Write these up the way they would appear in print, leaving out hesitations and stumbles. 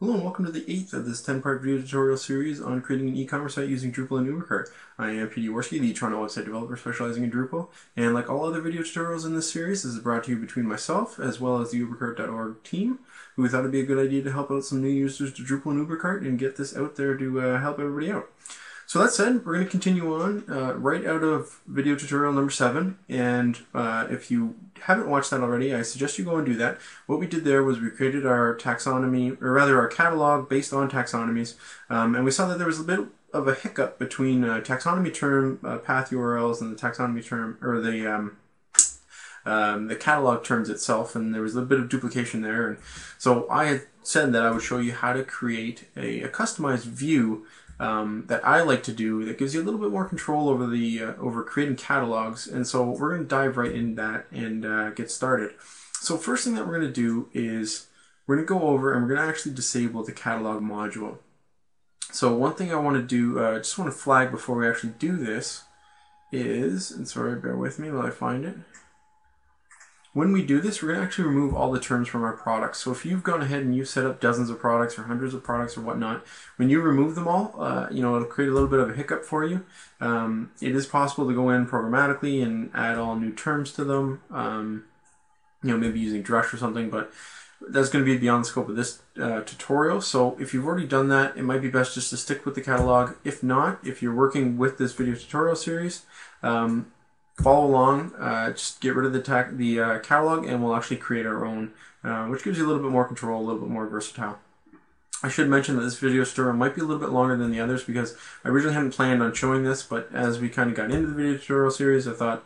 Hello and welcome to the 8th of this 10-part video tutorial series on creating an e-commerce site using Drupal and Ubercart. I am P.D. Worski, the Toronto website developer specializing in Drupal, and like all other video tutorials in this series, this is brought to you between myself as well as the Ubercart.org team, who thought it'd be a good idea to help out some new users to Drupal and Ubercart and get this out there to help everybody out. So that said, we're going to continue on right out of video tutorial number 7, and if you haven't watched that already, I suggest you go and do that. What we did there was we created our taxonomy, or rather our catalog based on taxonomies, and we saw that there was a bit of a hiccup between taxonomy term path URLs and the taxonomy term, or the catalog terms itself, and there was a bit of duplication there. And so I had said that I would show you how to create a customized view that I like to do that gives you a little bit more control over the over creating catalogs. And so we're going to dive right into that and get started. So first thing that we're going to do is we're going to go over and we're going to actually disable the catalog module. So one thing I want to do, just want to flag before we actually do this is, and sorry, bear with me while I find it. When we do this, we're going to actually remove all the terms from our products. So if you've gone ahead and you've set up dozens of products or hundreds of products or whatnot, when you remove them all, it'll create a little bit of a hiccup for you. It is possible to go in programmatically and add all new terms to them, maybe using Drush or something, but that's going to be beyond the scope of this tutorial. So if you've already done that, it might be best just to stick with the catalog. If not, if you're working with this video tutorial series, follow along, just get rid of the catalog and we'll actually create our own, which gives you a little bit more control, a little bit more versatile. I should mention that this video tutorial might be a little bit longer than the others because I originally hadn't planned on showing this, but as we kind of got into the video tutorial series, I thought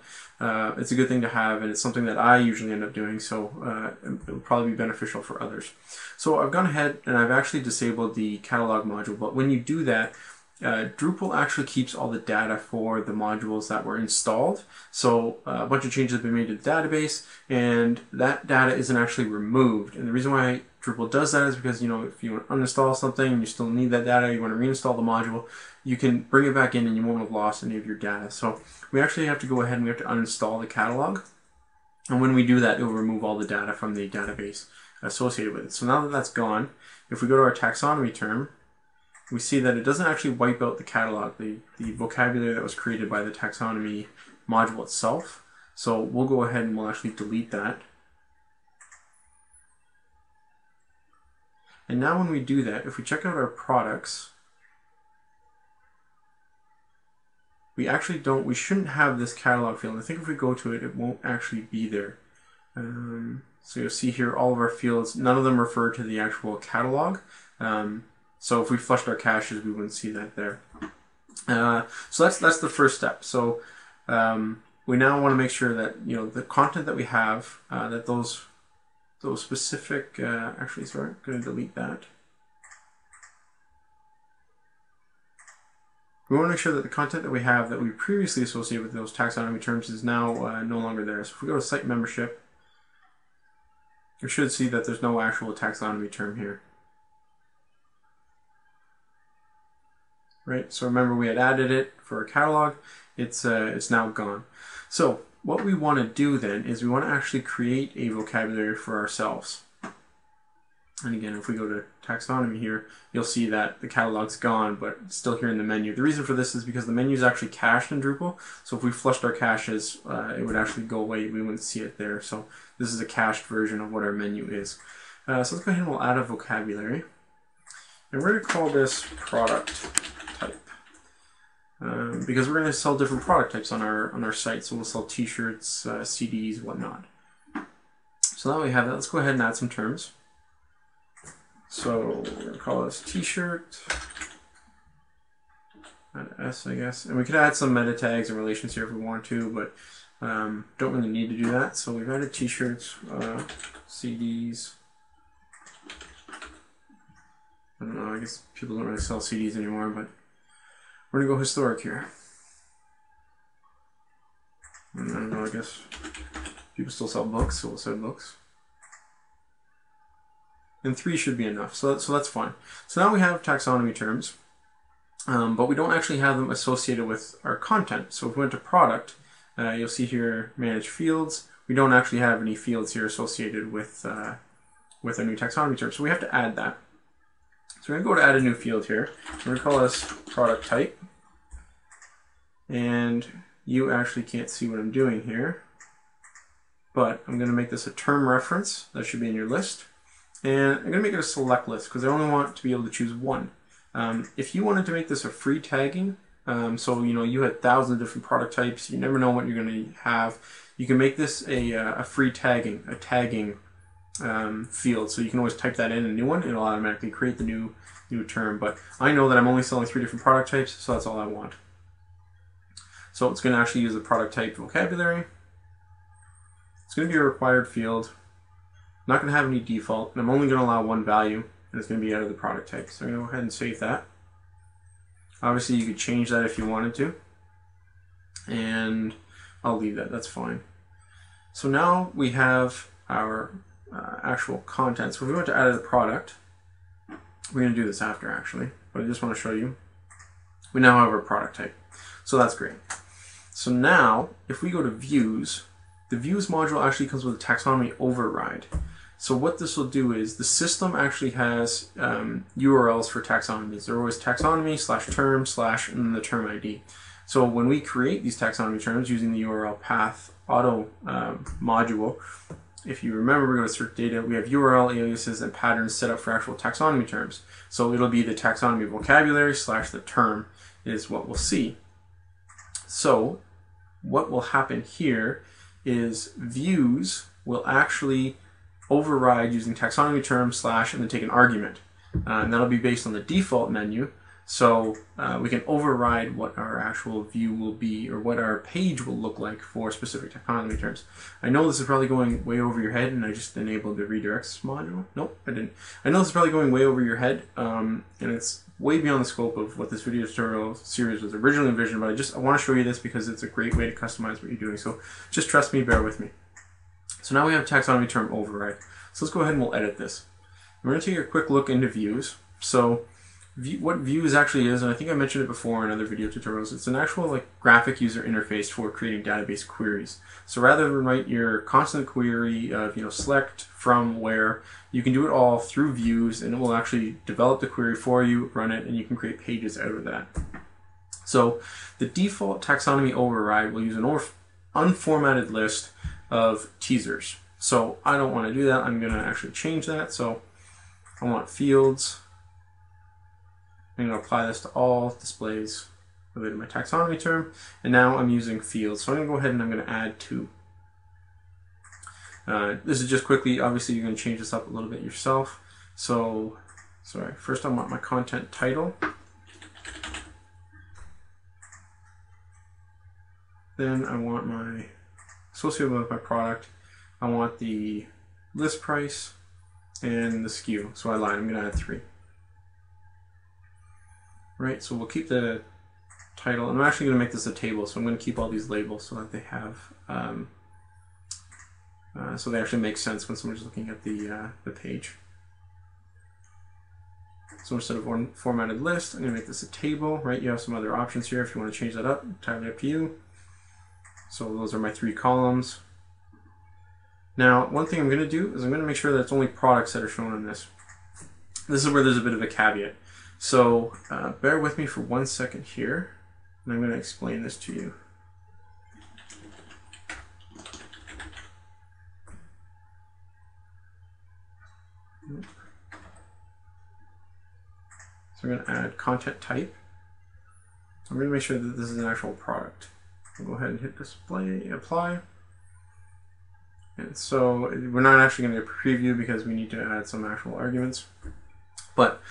it's a good thing to have, and it's something that I usually end up doing, so it'll probably be beneficial for others. So I've gone ahead and I've actually disabled the catalog module, but when you do that, Drupal actually keeps all the data for the modules that were installed. So a bunch of changes have been made to the database, and that data isn't actually removed. And the reason why Drupal does that is because, if you want to uninstall something and you still need that data, you want to reinstall the module, you can bring it back in and you won't have lost any of your data. So we actually have to go ahead and we have to uninstall the catalog. And when we do that, it will remove all the data from the database associated with it. So now that that's gone, if we go to our taxonomy term, we see that it doesn't actually wipe out the catalog, the vocabulary that was created by the taxonomy module itself. So we'll go ahead and we'll actually delete that. And now when we do that, if we check out our products, we shouldn't have this catalog field. I think if we go to it, it won't actually be there. So you'll see here all of our fields, none of them refer to the actual catalog. So if we flushed our caches, we wouldn't see that there. So that's the first step. So we now want to make sure that the content that we have, that those specific. Actually, sorry, I'm going to delete that. We want to make sure that the content that we have that we previously associated with those taxonomy terms is now no longer there. So if we go to site membership, we should see that there's no actual taxonomy term here. Right, so remember we had added it for a catalog. It's now gone. So what we want to do then is we want to actually create a vocabulary for ourselves. And again, if we go to taxonomy here, you'll see that the catalog's gone, but it's still here in the menu. The reason for this is because the menu is actually cached in Drupal. So if we flushed our caches, it would actually go away. We wouldn't see it there. So this is a cached version of what our menu is. So let's go ahead and we'll add a vocabulary. And we're going to call this product type. Because we're going to sell different product types on our site. So we'll sell t-shirts, CDs, whatnot. So now we have that. Let's go ahead and add some terms. So we're going to call this t-shirt. Add S, I guess. And we could add some meta tags and relations here if we want to, but don't really need to do that. So we've added t-shirts, CDs. I don't know, I guess people don't really sell CDs anymore, but we're going to go historic here. And I don't know, I guess people still sell books, so we'll sell books. And 3 should be enough, so that's fine. So now we have taxonomy terms, but we don't actually have them associated with our content. So if we went to product, you'll see here manage fields. We don't actually have any fields here associated with a new taxonomy term, so we have to add that. So we're going to go to add a new field here. We're going to call this product type. And you actually can't see what I'm doing here, but I'm going to make this a term reference. That should be in your list. And I'm going to make it a select list because I only want to be able to choose one. If you wanted to make this a free tagging, so you had thousands of different product types, you never know what you're going to have, you can make this a free tagging, field. So you can always type that in a new one, it'll automatically create the new term. But I know that I'm only selling 3 different product types, so that's all I want. So it's going to actually use the product type vocabulary. It's going to be a required field. I'm not going to have any default, and I'm only going to allow one value, and it's going to be out of the product type. So I'm going to go ahead and save that. Obviously, you could change that if you wanted to, and I'll leave that. That's fine. So now we have our actual content. So if we want to add a product, we're going to do this after actually, but I just want to show you. We now have our product type. So that's great. So now, if we go to views, the views module actually comes with a taxonomy override. So what this will do is the system actually has URLs for taxonomies. They're always taxonomy /term / and the term ID. So when we create these taxonomy terms using the URL path auto module, if you remember, we go to search data, we have URL aliases and patterns set up for actual taxonomy terms. So it'll be the taxonomy vocabulary / the term is what we'll see. So what will happen here is views will actually override using taxonomy term / and then take an argument. And that'll be based on the default menu. So we can override what our actual view will be or what our page will look like for specific taxonomy terms. I know this is probably going way over your head, and I just enabled the redirects module. Nope, I didn't. I know this is probably going way over your head, and it's way beyond the scope of what this video tutorial series was originally envisioned, but I want to show you this because it's a great way to customize what you're doing. So just trust me, bear with me. So now we have taxonomy term override. So let's go ahead and we'll edit this. We're going to take a quick look into views. So what views actually is, and I think I mentioned it before in other video tutorials, it's an actual graphic user interface for creating database queries. So rather than write your constant query of select from where, you can do it all through views, and it will actually develop the query for you, run it, and you can create pages out of that. So the default taxonomy override will use an unformatted list of teasers. So I don't want to do that. I'm going to actually change that. So I want fields. I'm going to apply this to all displays related to my taxonomy term. And now I'm using fields. So I'm going to go ahead and I'm going to add 2. This is just quickly, obviously you're going to change this up a little bit yourself. So, sorry, first I want my content title. Then I want my, associated with my product, I want the list price and the SKU. So I lied, I'm going to add 3. Right, so we'll keep the title. I'm actually going to make this a table, so I'm going to keep all these labels so that they have, so they actually make sense when someone's looking at the page. So instead of one formatted list, I'm going to make this a table, right? You have some other options here if you want to change that up, entirely up to you. So those are my 3 columns. Now, one thing I'm going to do is I'm going to make sure that it's only products that are shown in this. This is where there's a bit of a caveat. So bear with me for 1 second here, and I'm going to explain this to you. So I'm going to add content type. I'm going to make sure that this is an actual product. I'll go ahead and hit display, apply. And so we're not actually going to preview because we need to add some actual arguments. But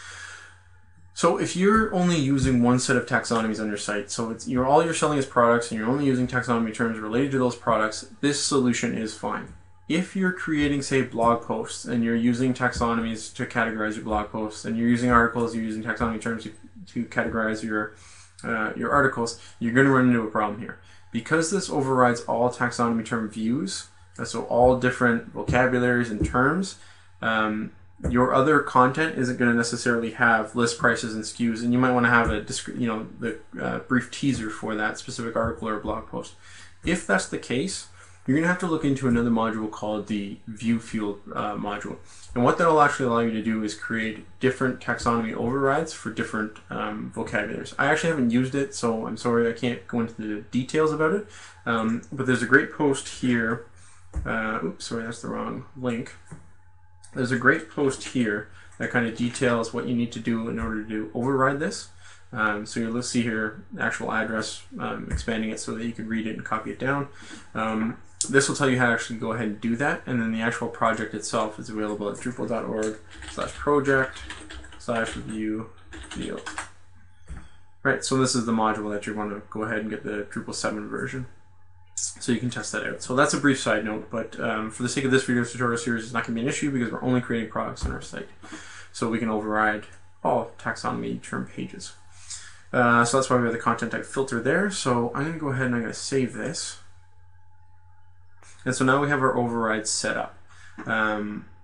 so if you're only using one set of taxonomies on your site, so it's all you're selling is products and you're only using taxonomy terms related to those products, this solution is fine. If you're creating, say, blog posts and you're using taxonomies to categorize your blog posts, and you're using articles, you're using taxonomy terms to categorize your articles, you're going to run into a problem here. Because this overrides all taxonomy term views, so all different vocabularies and terms, your other content isn't going to necessarily have list prices and SKUs, and you might want to have a brief teaser for that specific article or blog post. If that's the case, you're going to have to look into another module called the view field module. And what that will actually allow you to do is create different taxonomy overrides for different vocabularies. I actually haven't used it, so I'm sorry I can't go into the details about it. But there's a great post here. Oops, sorry, that's the wrong link. There's a great post here that kind of details what you need to do in order to override this. So you'll see here the actual address, expanding it so that you can read it and copy it down. This will tell you how to actually go ahead and do that, and then the actual project itself is available at drupal.org/project/review field. Right, so this is the module that you want to go ahead and get the Drupal 7 version. So you can test that out. So that's a brief side note, but for the sake of this video tutorial series, it's not going to be an issue because we're only creating products on our site. So we can override all taxonomy term pages. So that's why we have the content type filter there. So I'm going to go ahead and I'm going to save this. And so now we have our overrides set up.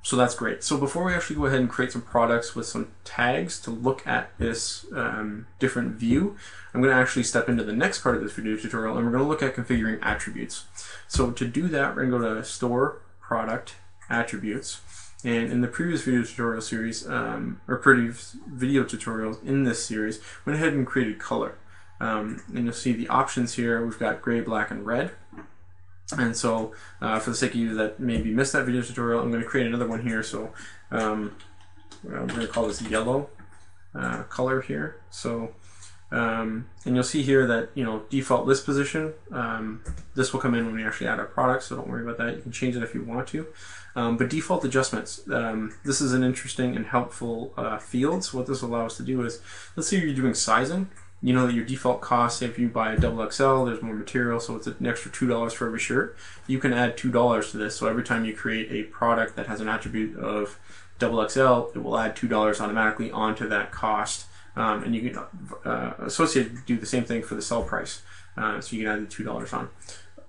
So that's great. So before we actually go ahead and create some products with some tags to look at this different view, I'm going to actually step into the next part of this video tutorial, and we're going to look at configuring attributes. So to do that, we're going to go to Store, Product, Attributes. And in the previous video tutorial series, or previous video tutorials in this series, went ahead and created color. And you'll see the options here. We've got gray, black, and red. And so, for the sake of you that maybe missed that video tutorial, I'm going to create another one here. So, I'm going to call this yellow color here. So, and you'll see here that, default list position, this will come in when we actually add our product, so don't worry about that. You can change it if you want to. But default adjustments, this is an interesting and helpful field. So what this will allow us to do is, let's say you're doing sizing. You know that your default cost, say if you buy a XXL, there's more material, so it's an extra $2 for every shirt. You can add $2 to this, so every time you create a product that has an attribute of XXL, it will add $2 automatically onto that cost. And you can do the same thing for the sell price. So you can add the $2 on.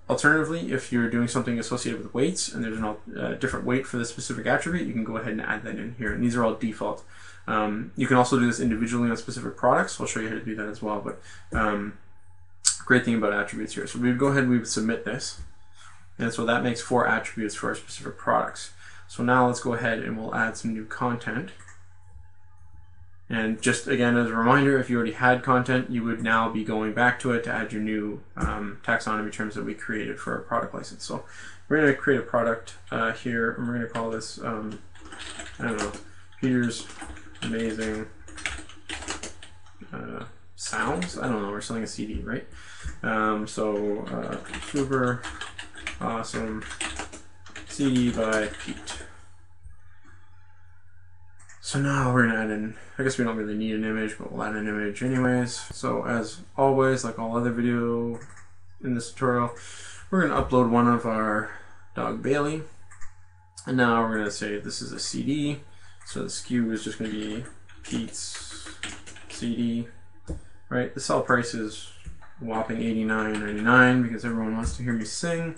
Alternatively, if you're doing something associated with weights and there's a different weight for the specific attribute, you can go ahead and add that in here. And these are all default. You can also do this individually on specific products. So I'll show you how to do that as well. But great thing about attributes here. So we would go ahead and we would submit this. And so that makes 4 attributes for our specific products. So now let's go ahead and we'll add some new content. And just again, as a reminder, if you already had content, you would now be going back to it to add your new taxonomy terms that we created for our product license. So we're going to create a product here, and we're going to call this, I don't know, Peter's Amazing Sounds? I don't know, we're selling a CD, right? Super Awesome CD by Pete. So now we're going to add in, I guess we don't really need an image, but we'll add an image anyways. So as always, like all other video in this tutorial, we're going to upload one of our dog Bailey. And now we're going to say this is a CD. So the SKU is just going to be Pete's CD, right? The sell price is whopping $89.99 because everyone wants to hear me sing.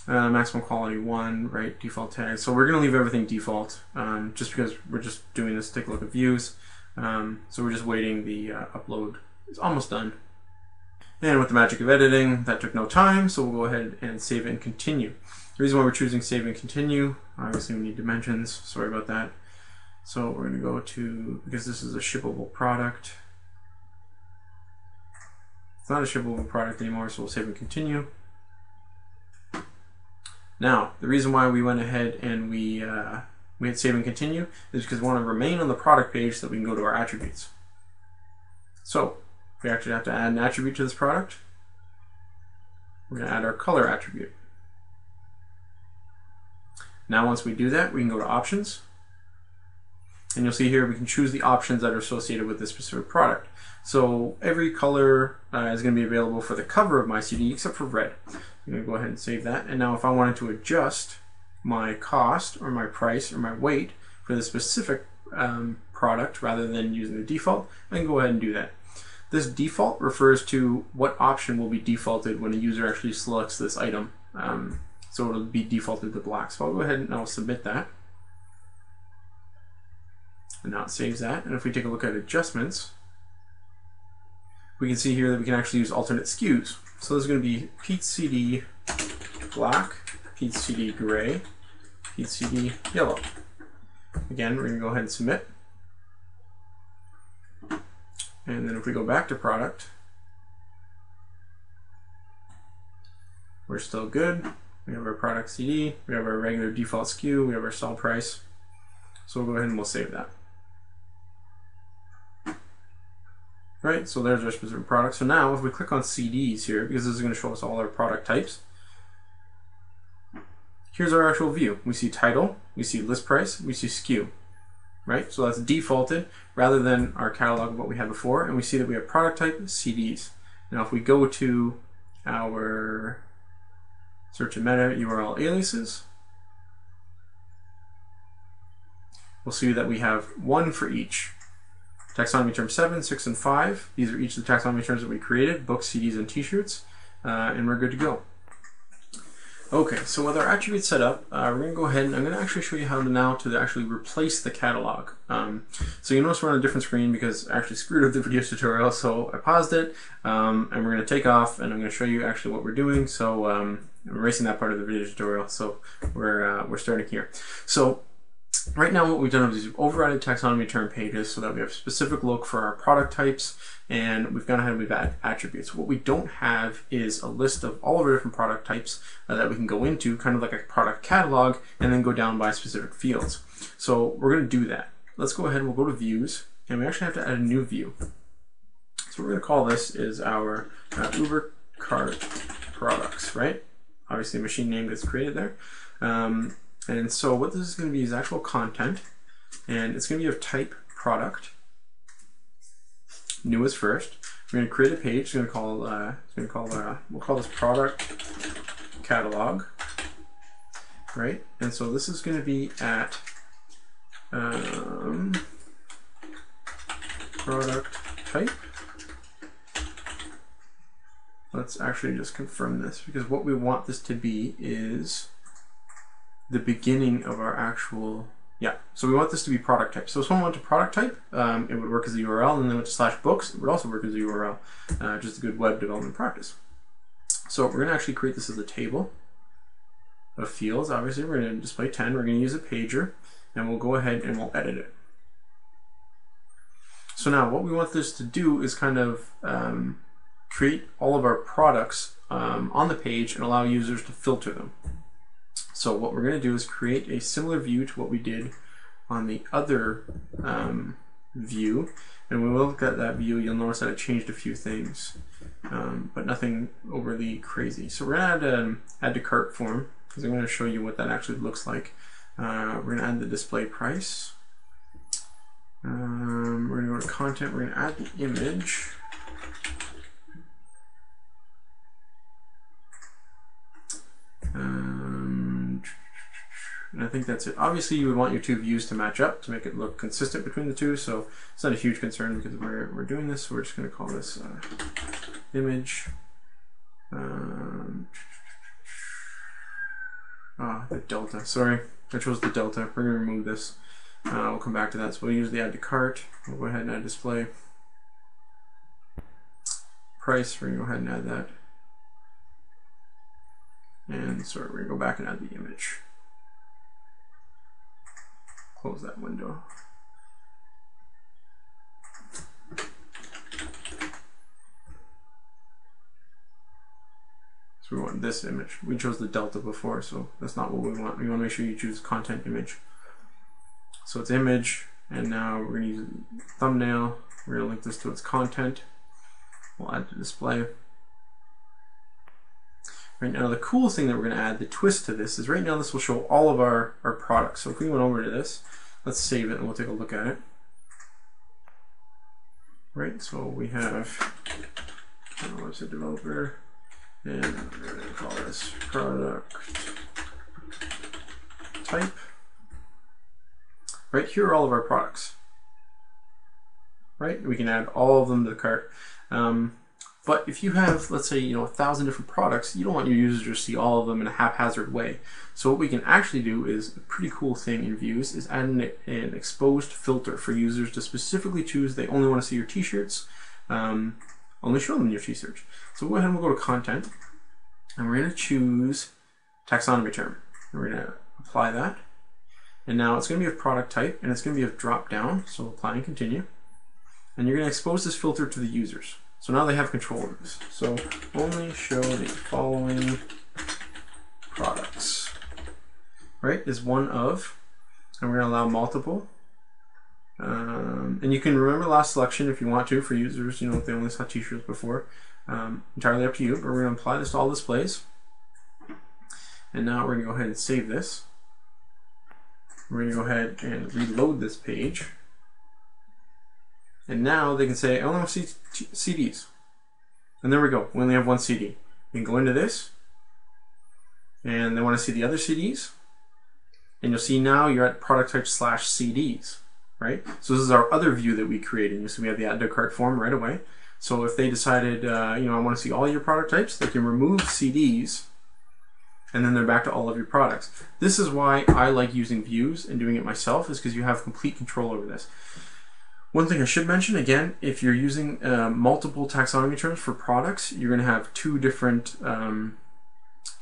Maximum quality 1, right? Default tag. So we're going to leave everything default just because we're just doing this to take a look at views. So we're just waiting. The upload is almost done. And with the magic of editing, that took no time. So we'll go ahead and save it and continue. The reason why we're choosing save and continue, obviously we need dimensions. Sorry about that. So we're going to go to, because this is a shippable product. It's not a shippable product anymore, so we'll save and continue. Now, the reason why we went ahead and we hit save and continue is because we want to remain on the product page so that we can go to our attributes. So, we actually have to add an attribute to this product. We're going to add our color attribute. Now, once we do that, we can go to options. And you'll see here we can choose the options that are associated with this specific product. So every color is going to be available for the cover of my CD except for red. I'm going to go ahead and save that. And now if I wanted to adjust my cost or my price or my weight for the specific product rather than using the default, I can go ahead and do that. This default refers to what option will be defaulted when a user actually selects this item. So it'll be defaulted to black. So I'll go ahead and I'll submit that. And now it saves that. And if we take a look at adjustments, we can see here that we can actually use alternate SKUs. So this is going to be Pete's CD black, Pete CD gray, Pete CD yellow. Again, we're going to go ahead and submit. And then if we go back to product, we're still good. We have our product CD, we have our regular default SKU, we have our sell price. So we'll go ahead and we'll save that. Right, so there's our specific product. So now if we click on CDs here, because this is going to show us all our product types, here's our actual view. We see title, we see list price, we see SKU. Right, so that's defaulted rather than our catalog of what we had before, and we see that we have product type CDs. Now if we go to our search and meta URL aliases, we'll see that we have one for each. Taxonomy term 7, 6, and 5. These are each of the taxonomy terms that we created, books, CDs, and t-shirts, and we're good to go. Okay, so with our attributes set up, we're going to go ahead and I'm going to actually show you how to now to actually replace the catalog. So you notice we're on a different screen because I actually screwed up the video tutorial, so I paused it, and we're going to take off, and I'm going to show you actually what we're doing. So I'm erasing that part of the video tutorial, so we're starting here. So right now what we've done is we've overridden taxonomy term pages so that we have specific look for our product types, and we've gone ahead and we've added attributes. What we don't have is a list of all of our different product types that we can go into, kind of like a product catalog, and then go down by specific fields. So we're going to do that. Let's go ahead and we'll go to views, and we actually have to add a new view. So what we're going to call this is our Ubercart products, right? Obviously a machine name gets created there. And so what this is going to be is actual content, and it's going to be of type product. New is first. We're going to create a page. We'll call this product catalog, right? And so this is going to be at product type. Let's actually just confirm this, because what we want this to be is the beginning of our actual, so we want this to be product type. So if someone went to product type, it would work as a URL, and then went to /books, it would also work as a URL, just a good web development practice. So we're going to actually create this as a table of fields. Obviously we're going to display 10, we're going to use a pager, and we'll go ahead and we'll edit it. So now what we want this to do is kind of create all of our products on the page and allow users to filter them. So what we're going to do is create a similar view to what we did on the other view, and when we look at that view, you'll notice that it changed a few things, but nothing overly crazy. So we're going to add to cart form, because I'm going to show you what that actually looks like. We're going to add the display price. We're going to go to content. We're going to add the image. And I think that's it. Obviously you would want your two views to match up to make it look consistent between the two, so it's not a huge concern because we're doing this. So we're just going to call this image. The delta. Sorry, I chose the delta. We're going to remove this. We'll come back to that. So we'll usually add to cart. We'll go ahead and add display. Price, we're going to go ahead and add that. And sorry, we're going to go back and add the image. Close that window. So we want this image. We chose the delta before, so that's not what we want. We want to make sure you choose content image. So it's image, and now we're going to use thumbnail. We're going to link this to its content. We'll add to display. Right now, the cool thing that we're going to add, the twist to this, is right now this will show all of our products. So if we went over to this, let's save it and we'll take a look at it. Right, so we have, website developer, and we're going to call this product type. Right, here are all of our products. Right, we can add all of them to the cart. But if you have, let's say, 1,000 different products, you don't want your users to see all of them in a haphazard way. So what we can actually do is, a pretty cool thing in views, is add an exposed filter for users to specifically choose they only want to see your t-shirts, only show them your t-shirts. So we'll go ahead and we'll go to content, and we're going to choose taxonomy term. We're going to apply that. And now it's going to be of product type, and it's going to be of drop down, so apply and continue. And you're going to expose this filter to the users. So now they have control of this. So only show the following products, right, is one of, and we're going to allow multiple. And you can remember last selection if you want to for users, you know, if they only saw t-shirts before. Entirely up to you, but we're going to apply this to all displays. And now we're going to go ahead and save this. We're going to go ahead and reload this page. And now they can say, I only want to see CDs. And there we go. We only have one CD. You can go into this, and they want to see the other CDs. And you'll see now you're at product type / CDs, right? So this is our other view that we created. You see we have the add to cart form right away. So if they decided, you know, I want to see all your product types, they can remove CDs, and then they're back to all of your products. This is why I like using views and doing it myself, is because you have complete control over this. One thing I should mention, again, if you're using multiple taxonomy terms for products, you're going to have two different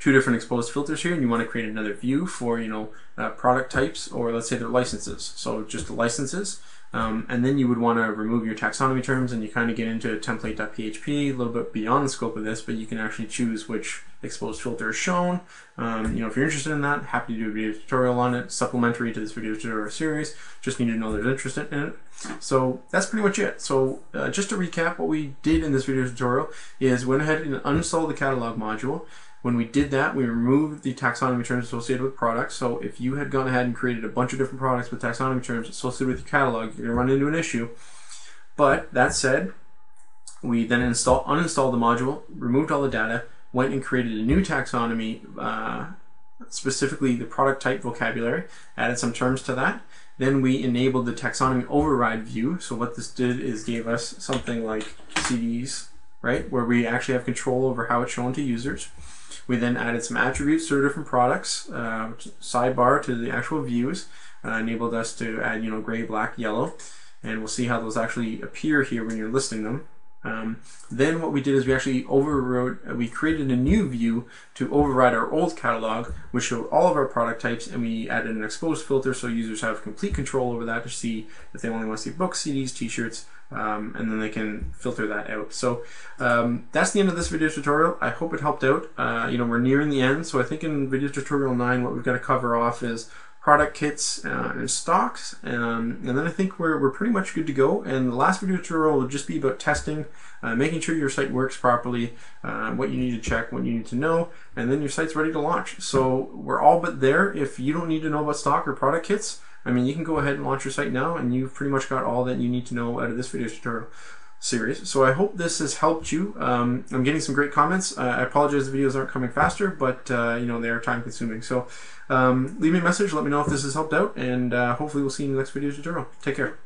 exposed filters here, and you want to create another view for, you know, product types, or let's say their licenses. So just the licenses. And then you would want to remove your taxonomy terms, and you kind of get into template.php, a little bit beyond the scope of this, but you can actually choose which exposed filter is shown. You know, if you're interested in that, happy to do a video tutorial on it, supplementary to this video tutorial series. Just need to know there's interest in it. So that's pretty much it. So just to recap, what we did in this video tutorial is went ahead and uninstalled the catalog module. When we did that, we removed the taxonomy terms associated with products. So if you had gone ahead and created a bunch of different products with taxonomy terms associated with your catalog, you're going to run into an issue. But that said, we then uninstalled the module, removed all the data, went and created a new taxonomy, specifically the product type vocabulary, added some terms to that. Then we enabled the taxonomy override view. So what this did is gave us something like CDs, right, where we actually have control over how it's shown to users. We then added some attributes to the different products, sidebar to the actual views, enabled us to add, you know, gray, black, yellow, and we'll see how those actually appear here when you're listing them. Then what we did is we actually we created a new view to override our old catalog, which showed all of our product types, and we added an exposed filter so users have complete control over that to see if they only want to see books, CDs, t-shirts, and then they can filter that out. So that's the end of this video tutorial. I hope it helped out. You know, we're nearing the end, so I think in video tutorial 9 what we've got to cover off is product kits and stocks, and then I think we're pretty much good to go. And the last video tutorial will just be about testing, making sure your site works properly, what you need to check, what you need to know, and then your site's ready to launch. So we're all but there. If you don't need to know about stock or product kits, I mean, you can go ahead and launch your site now, and you've pretty much got all that you need to know out of this video tutorial series. So I hope this has helped you. I'm getting some great comments. I apologize the videos aren't coming faster, but you know, they are time consuming. So leave me a message, let me know if this has helped out, and hopefully we'll see you in the next video tutorial. Take care.